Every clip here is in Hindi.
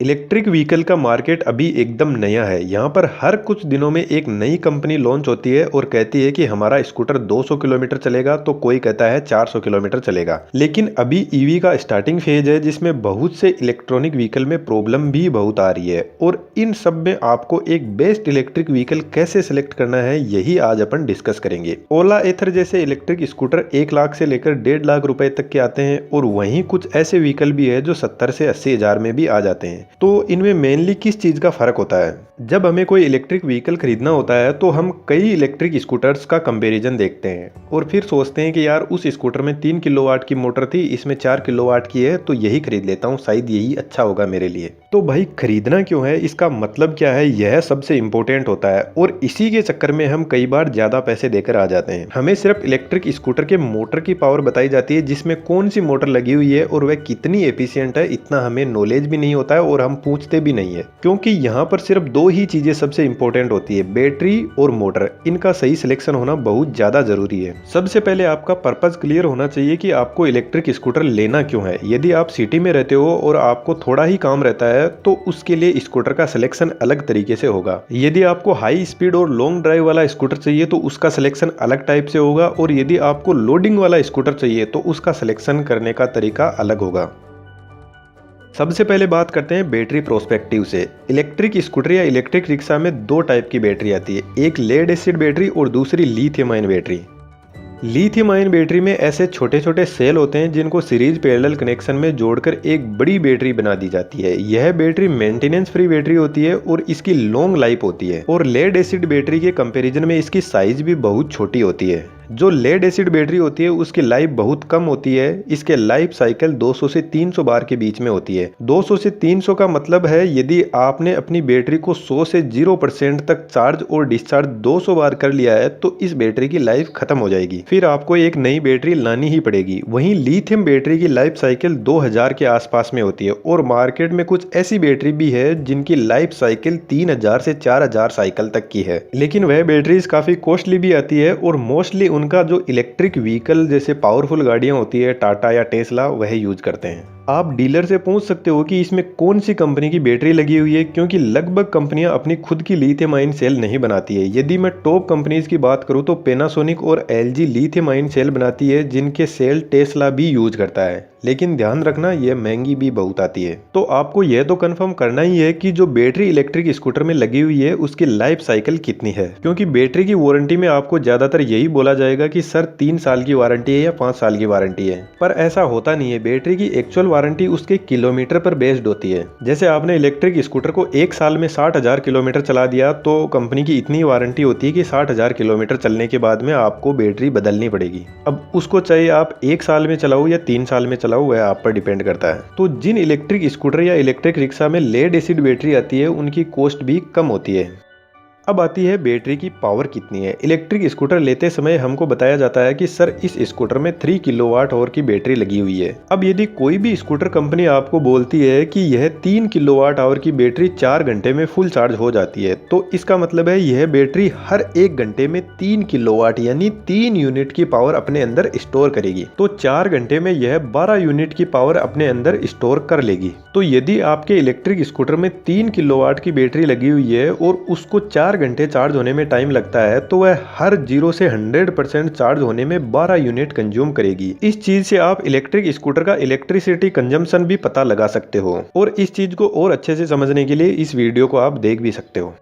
इलेक्ट्रिक व्हीकल का मार्केट अभी एकदम नया है। यहाँ पर हर कुछ दिनों में एक नई कंपनी लॉन्च होती है और कहती है कि हमारा स्कूटर 200 किलोमीटर चलेगा, तो कोई कहता है 400 किलोमीटर चलेगा। लेकिन अभी ईवी का स्टार्टिंग फेज है, जिसमें बहुत से इलेक्ट्रॉनिक व्हीकल में प्रॉब्लम भी बहुत आ रही है। और इन सब में आपको एक बेस्ट इलेक्ट्रिक व्हीकल कैसे सिलेक्ट करना है, यही आज अपन डिस्कस करेंगे। ओला एथर जैसे इलेक्ट्रिक स्कूटर 1 लाख से लेकर 1.5 लाख रुपए तक के आते हैं, और वहीं कुछ ऐसे व्हीकल भी है जो 70 से 80 हजार में भी आ जाते हैं। तो इनमें मेनली किस चीज का फर्क होता है? जब हमें कोई इलेक्ट्रिक व्हीकल खरीदना होता है तो हम कई इलेक्ट्रिक स्कूटर्स का कंपैरिजन देखते हैं और फिर सोचते हैं कि यार उस स्कूटर में 3 किलोवाट की मोटर थी, इसमें 4 किलोवाट की है, तो यही खरीद लेता हूँ, शायद यही अच्छा होगा मेरे लिए। तो भाई खरीदना क्यों है, इसका मतलब क्या है, यह सबसे इंपॉर्टेंट होता है। और इसी के चक्कर में हम कई बार ज्यादा पैसे देकर आ जाते हैं। हमें सिर्फ इलेक्ट्रिक स्कूटर के मोटर की पावर बताई जाती है, जिसमें कौन सी मोटर लगी हुई है और वह कितनी एफिशिएंट है, इतना हमें नॉलेज भी नहीं होता है और हम पूछते भी नहीं है। क्योंकि यहाँ पर सिर्फ 2 ही चीजें सबसे इंपॉर्टेंट होती है, बैटरी और मोटर। इनका सही सिलेक्शन होना बहुत ज्यादा जरूरी है। सबसे पहले आपका पर्पज क्लियर होना चाहिए कि आपको इलेक्ट्रिक स्कूटर लेना क्यों है। यदि आप सिटी में रहते हो और आपको थोड़ा ही काम रहता है तो उसके लिए स्कूटर का सिलेक्शन अलग तरीके से होगा। यदि आपको हाई स्पीड और लॉन्ग ड्राइव वाला स्कूटर चाहिए तो उसका सिलेक्शन अलग टाइप से होगा, और यदि आपको लोडिंग वाला स्कूटर चाहिए तो उसका सिलेक्शन करने का तरीका अलग होगा। सबसे पहले बात करते हैं बैटरी प्रोस्पेक्टिव से। इलेक्ट्रिक स्कूटर या इलेक्ट्रिक रिक्शा में 2 टाइप की बैटरी आती है, एक लेड एसिड बैटरी और दूसरी lithium ion battery. Lithium ion battery में ऐसे छोटे छोटे सेल होते हैं जिनको सीरीज पैरेलल कनेक्शन में जोड़कर एक बड़ी बैटरी बना दी जाती है। यह बैटरी मेंटेनेंस फ्री बैटरी होती है और इसकी लॉन्ग लाइफ होती है। और लेड एसिड बैटरी के कंपैरिजन में इसकी साइज भी बहुत छोटी होती है। जो लेड एसिड बैटरी होती है उसकी लाइफ बहुत कम होती है। इसके लाइफ साइकिल 200 से 300 बार के बीच में होती है। 200 से 300 का मतलब है यदि आपने अपनी बैटरी को 100 से 0% तक चार्ज और डिस्चार्ज 200 बार कर लिया है तो इस बैटरी की लाइफ खत्म हो जाएगी, फिर आपको एक नई बैटरी लानी ही पड़ेगी। वहीं लिथियम बैटरी की लाइफ साइकिल 2000 के आसपास में होती है, और मार्केट में कुछ ऐसी बैटरी भी है जिनकी लाइफ साइकिल 3000 से 4000 साइकिल तक की है। लेकिन वह बैटरीज काफी कॉस्टली भी आती है, और मोस्टली उनका जो इलेक्ट्रिक व्हीकल जैसे पावरफुल गाड़ियां होती है, टाटा या टेस्ला, वह यूज करते हैं। आप डीलर से पूछ सकते हो कि इसमें कौन सी कंपनी की बैटरी लगी हुई है, क्योंकि लगभग कंपनियां अपनी खुद की लिथियम आयन सेल नहीं बनाती है। यदि मैं टॉप कंपनीज की बात करूं तो पैनासोनिक और एलजी लिथियम आयन सेल बनाती है, जिनके सेल टेस्ला भी यूज करता है। लेकिन ध्यान रखना, यह महंगी भी बहुत आती है। तो आपको यह तो कंफर्म करना ही है कि जो बैटरी इलेक्ट्रिक स्कूटर में लगी हुई है उसकी लाइफ साइकिल कितनी है, क्योंकि बैटरी की वारंटी में आपको ज्यादातर यही बोला जाएगा कि सर 3 साल की वारंटी है या 5 साल की वारंटी है, पर ऐसा होता नहीं है। बैटरी की एक्चुअल वारंटी उसके किलोमीटर पर बेस्ड होती है। जैसे आपने इलेक्ट्रिक स्कूटर को 1 साल में 60,000 किलोमीटर चला दिया तो कंपनी की इतनी वारंटी होती है कि 60,000 किलोमीटर चलने के बाद में आपको बैटरी बदलनी पड़ेगी। अब उसको चाहे आप 1 साल में चलाओ या 3 साल में चलाओ, वह आप पर डिपेंड करता है। तो जिन इलेक्ट्रिक स्कूटर या इलेक्ट्रिक रिक्शा में लेड एसिड बैटरी आती है उनकी कॉस्ट भी कम होती है। अब आती है बैटरी की पावर कितनी है। इलेक्ट्रिक स्कूटर लेते समय हमको बताया जाता है कि सर इस स्कूटर में 3 किलोवाट आवर की बैटरी लगी हुई है। अब यदि कोई भी स्कूटर कंपनी आपको बोलती है कि यह 3 किलोवाट आवर की बैटरी 4 घंटे में फुल चार्ज हो जाती है, तो इसका मतलब है यह बैटरी हर 1 घंटे में 3 किलोवाट यानी 3 यूनिट की पावर अपने अंदर स्टोर करेगी। तो 4 घंटे में यह 12 यूनिट की पावर अपने अंदर स्टोर कर लेगी। तो यदि आपके इलेक्ट्रिक स्कूटर में 3 किलोवाट की बैटरी लगी हुई है और उसको 4 घंटे चार्ज होने में टाइम लगता है, तो वह हर 0 से 100% चार्ज होने में 12 यूनिट कंज्यूम करेगी। इस चीज से आप इलेक्ट्रिक स्कूटर का इलेक्ट्रिसिटी कंजम्पशन भी पता लगा सकते हो, और इस चीज को और अच्छे से समझने के लिए इस वीडियो को आप देख भी सकते हो।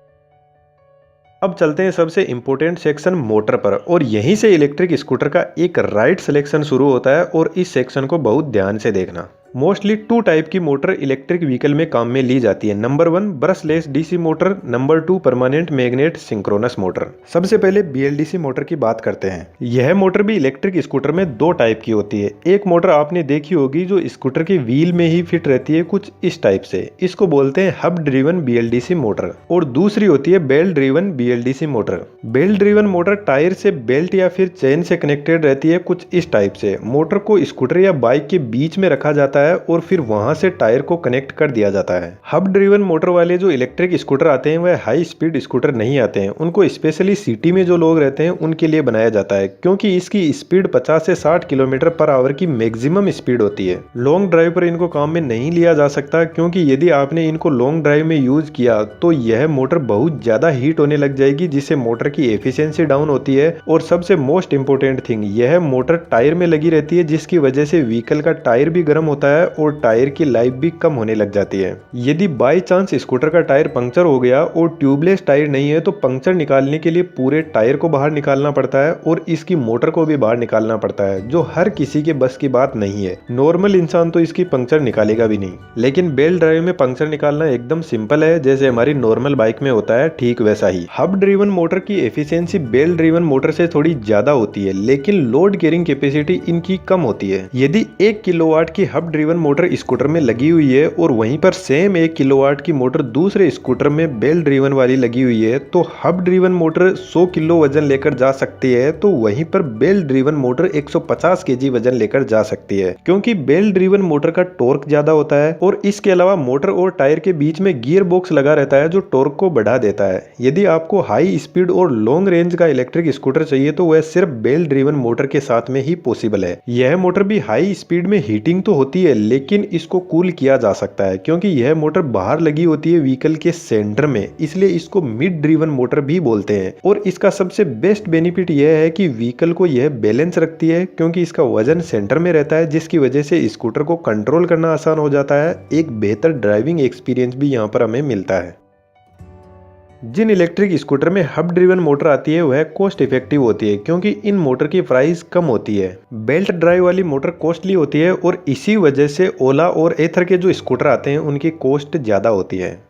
अब चलते हैं सबसे इंपॉर्टेंट सेक्शन मोटर पर, और यहीं से इलेक्ट्रिक स्कूटर का एक राइट सिलेक्शन शुरू होता है, और इस सेक्शन को बहुत ध्यान से देखना। मोस्टली 2 टाइप की मोटर इलेक्ट्रिक व्हीकल में काम में ली जाती है। Number 1 brushless DC motor, number 2 permanent magnet synchronous motor. सबसे पहले बीएलडीसी मोटर की बात करते हैं। यह मोटर भी इलेक्ट्रिक स्कूटर में 2 टाइप की होती है। एक मोटर आपने देखी होगी जो स्कूटर के व्हील में ही फिट रहती है, कुछ इस टाइप से, इसको बोलते हैं हब ड्रिवन बीएलडीसी मोटर। और दूसरी होती है belt driven BLDC motor. Belt driven motor tyre से बेल्ट या फिर चेन से कनेक्टेड रहती है, कुछ इस टाइप से। मोटर को स्कूटर या बाइक के बीच में रखा जाता है और फिर वहां से टायर को कनेक्ट कर दिया जाता है। हब ड्रिवन मोटर वाले जो इलेक्ट्रिक स्कूटर आते हैं वह हाई स्पीड स्कूटर नहीं आते हैं। उनको स्पेशली सिटी में जो लोग रहते हैं उनके लिए बनाया जाता है, क्योंकि इसकी स्पीड 50 से 60 किलोमीटर पर आवर की मैक्सिमम स्पीड होती है। लॉन्ग ड्राइव पर इनको काम में नहीं लिया जा सकता, क्योंकि यदि आपने इनको लॉन्ग ड्राइव में यूज किया तो यह मोटर बहुत ज्यादा हीट होने लग जाएगी, जिससे मोटर की एफिशिएंसी डाउन होती है। और सबसे मोस्ट इंपोर्टेंट थिंग, यह मोटर टायर में लगी रहती है, जिसकी वजह से व्हीकल का टायर भी गर्म होता है और टायर की लाइफ भी कम होने लग जाती है। यदि बाय चांस स्कूटर का टायर पंक्चर हो गया और ट्यूबलेस टायर नहीं है तो पंक्चर निकालने के लिए पूरे टायर को बाहर निकालना पड़ता है और इसकी मोटर को भी बाहर निकालना पड़ता है, जो हर किसी के बस की बात नहीं है। नॉर्मल इंसान तो इसकी पंक्चर निकालेगा भी नहीं। लेकिन बेल्ट ड्राइव में पंक्चर निकालना एकदम सिंपल है, जैसे हमारी नॉर्मल बाइक में होता है, ठीक वैसा ही। हब ड्रिवन मोटर की एफिशिएंसी बेल्ट ड्रिवन मोटर से थोड़ी ज्यादा होती है, लेकिन लोड कैरिंग कैपेसिटी इनकी कम होती है। यदि 1 किलोवाट की हब ड्रिवन मोटर स्कूटर में लगी हुई है और वहीं पर सेम 1 किलोवाट की मोटर दूसरे स्कूटर में बेल्ट ड्रिवन वाली लगी हुई है, तो हब ड्रिवन मोटर 100 किलो वजन लेकर जा सकती है, तो वहीं पर बेल्ट ड्रिवन मोटर 150 केजी वजन लेकर जा सकती है, क्योंकि बेल्ट ड्रिवन मोटर का टॉर्क ज्यादा होता है। और इसके अलावा मोटर और टायर के बीच में गियर बॉक्स लगा रहता है, जो टॉर्क को बढ़ा देता है। यदि आपको हाई स्पीड और लॉन्ग रेंज का इलेक्ट्रिक स्कूटर चाहिए तो वह सिर्फ बेल्ट ड्रिवन मोटर के साथ में ही पॉसिबल है। यह मोटर भी हाई स्पीड में हीटिंग तो होती है, लेकिन इसको कूल किया जा सकता है, क्योंकि यह मोटर बाहर लगी होती है व्हीकल के सेंटर में, इसलिए इसको मिड ड्रिवन मोटर भी बोलते हैं। और इसका सबसे बेस्ट बेनिफिट यह है कि व्हीकल को यह बैलेंस रखती है, क्योंकि इसका वजन सेंटर में रहता है, जिसकी वजह से स्कूटर को कंट्रोल करना आसान हो जाता है। एक बेहतर ड्राइविंग एक्सपीरियंस भी यहाँ पर हमें मिलता है। जिन इलेक्ट्रिक स्कूटर में हब ड्रिवन मोटर आती है वह कॉस्ट इफेक्टिव होती है, क्योंकि इन मोटर की प्राइस कम होती है। बेल्ट ड्राइव वाली मोटर कॉस्टली होती है और इसी वजह से ओला और एथर के जो स्कूटर आते हैं उनकी कॉस्ट ज़्यादा होती है।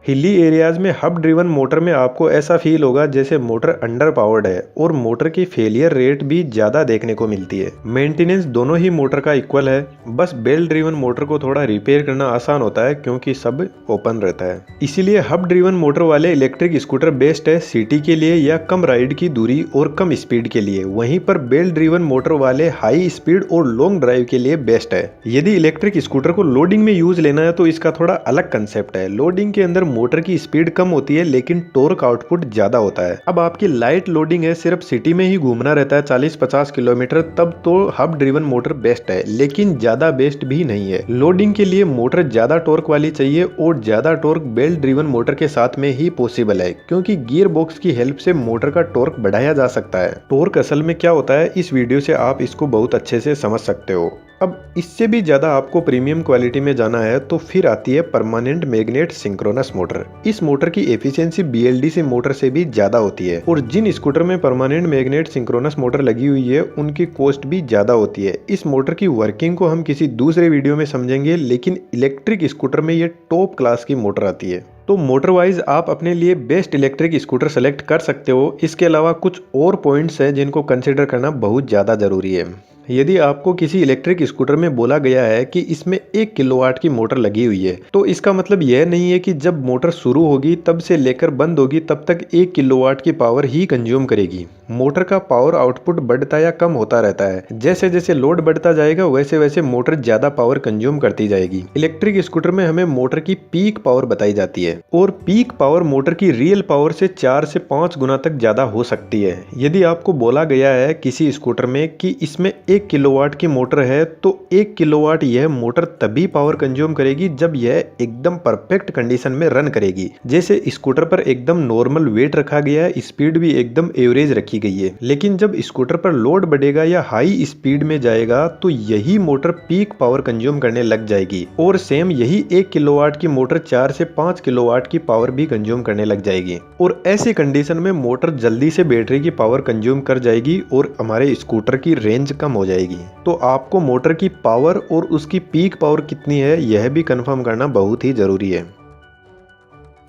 हिली एरियाज में हब ड्रिवन मोटर में आपको ऐसा फील होगा जैसे मोटर अंडर पावर्ड है और मोटर की फेलियर रेट भी ज़्यादा देखने को मिलती है। मेंटेनेंस दोनों ही मोटर का इक्वल है, बस बेल्ट ड्रिवन मोटर को थोड़ा रिपेयर करना आसान होता है, क्योंकि सब ओपन रहता है। इसीलिए हब ड्रिवन मोटर वाले इलेक्ट्रिक स्कूटर बेस्ट है सिटी के लिए या कम राइड की दूरी और कम स्पीड के लिए। वहीं पर बेल्ट ड्रिवन मोटर वाले हाई स्पीड और लॉन्ग ड्राइव के लिए बेस्ट है। यदि इलेक्ट्रिक स्कूटर को लोडिंग में यूज लेना है तो इसका थोड़ा अलग कंसेप्ट है। लोडिंग के अंदर मोटर की स्पीड कम होती है, लेकिन टॉर्क आउटपुट ज्यादा होता है। अब आपकी लाइट लोडिंग है, सिर्फ सिटी में ही घूमना रहता है 40-50 किलोमीटर, तब तो हब ड्रिवन मोटर बेस्ट है, लेकिन ज्यादा बेस्ट भी नहीं है। लोडिंग के लिए मोटर ज्यादा टॉर्क वाली चाहिए और ज्यादा टॉर्क बेल्ट ड्रिवन मोटर के साथ में ही पॉसिबल है, क्योंकि गियर बॉक्स की हेल्प से मोटर का टॉर्क बढ़ाया जा सकता है। टॉर्क असल में क्या होता है, इस वीडियो से आप इसको बहुत अच्छे से समझ सकते हो। अब इससे भी ज़्यादा आपको प्रीमियम क्वालिटी में जाना है तो फिर आती है परमानेंट मैग्नेट सिंक्रोनस मोटर। इस मोटर की एफिशिएंसी BLDC मोटर से भी ज़्यादा होती है और जिन स्कूटर में परमानेंट मैग्नेट सिंक्रोनस मोटर लगी हुई है उनकी कॉस्ट भी ज़्यादा होती है। इस मोटर की वर्किंग को हम किसी दूसरे वीडियो में समझेंगे, लेकिन इलेक्ट्रिक स्कूटर में ये टॉप क्लास की मोटर आती है। तो मोटर वाइज आप अपने लिए बेस्ट इलेक्ट्रिक स्कूटर सेलेक्ट कर सकते हो। इसके अलावा कुछ और पॉइंट्स हैं जिनको कंसिडर करना बहुत ज़्यादा ज़रूरी है। यदि आपको किसी इलेक्ट्रिक स्कूटर में बोला गया है कि इसमें 1 किलोवाट की मोटर लगी हुई है, तो इसका मतलब यह नहीं है कि जब मोटर शुरू होगी तब से लेकर बंद होगी तब तक 1 किलोवाट की पावर ही कंज्यूम करेगी। मोटर का पावर आउटपुट बढ़ता या कम होता रहता है। जैसे जैसे लोड बढ़ता जाएगा वैसे वैसे मोटर ज्यादा पावर कंज्यूम करती जाएगी। इलेक्ट्रिक स्कूटर में हमें मोटर की पीक पावर बताई जाती है और पीक पावर मोटर की रियल पावर से 4 से 5 गुना तक ज्यादा हो सकती है। यदि आपको बोला गया है किसी स्कूटर में कि इसमें 1 किलोवाट की मोटर है, तो 1 किलोवाट यह मोटर तभी पावर कंज्यूम करेगी जब यह एकदम परफेक्ट कंडीशन में रन करेगी। जैसे स्कूटर पर एकदम नॉर्मल वेट रखा गया है, स्पीड भी एकदम एवरेज रखी गई है, लेकिन जब स्कूटर पर लोड बढ़ेगा या हाई स्पीड में जाएगा तो यही मोटर पीक पावर कंज्यूम करने लग जाएगी और सेम यही 1 किलोवाट की मोटर 4 से 5 किलोवाट की पावर भी कंज्यूम करने लग जाएगी। और ऐसी कंडीशन में मोटर जल्दी से बैटरी की पावर कंज्यूम कर जाएगी और हमारे स्कूटर की रेंज कम हो जाएगी। तो आपको मोटर की पावर और उसकी पीक पावर कितनी है यह भी कंफर्म करना बहुत ही जरूरी है।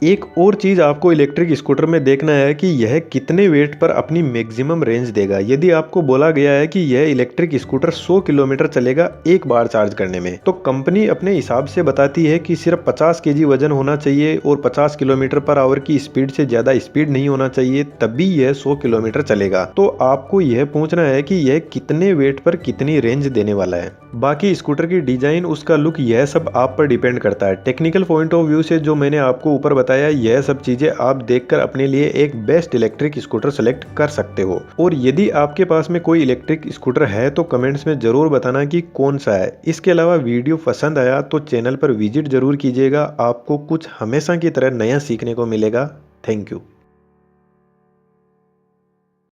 एक और चीज़ आपको इलेक्ट्रिक स्कूटर में देखना है कि यह कितने वेट पर अपनी मैक्सिमम रेंज देगा। यदि आपको बोला गया है कि यह इलेक्ट्रिक स्कूटर 100 किलोमीटर चलेगा एक बार चार्ज करने में, तो कंपनी अपने हिसाब से बताती है कि सिर्फ 50 केजी वजन होना चाहिए और 50 किलोमीटर पर आवर की स्पीड से ज़्यादा स्पीड नहीं होना चाहिए, तभी यह 100 किलोमीटर चलेगा। तो आपको यह पूछना है कि यह कितने वेट पर कितनी रेंज देने वाला है। बाकी स्कूटर की डिजाइन, उसका लुक, यह सब आप पर डिपेंड करता है। टेक्निकल पॉइंट ऑफ व्यू से जो मैंने आपको ऊपर बताया, यह सब चीजें आप देखकर अपने लिए एक बेस्ट इलेक्ट्रिक स्कूटर सेलेक्ट कर सकते हो। और यदि आपके पास में कोई इलेक्ट्रिक स्कूटर है तो कमेंट्स में जरूर बताना कि कौन सा है। इसके अलावा वीडियो पसंद आया तो चैनल पर विजिट जरूर कीजिएगा, आपको कुछ हमेशा की तरह नया सीखने को मिलेगा। Thank you.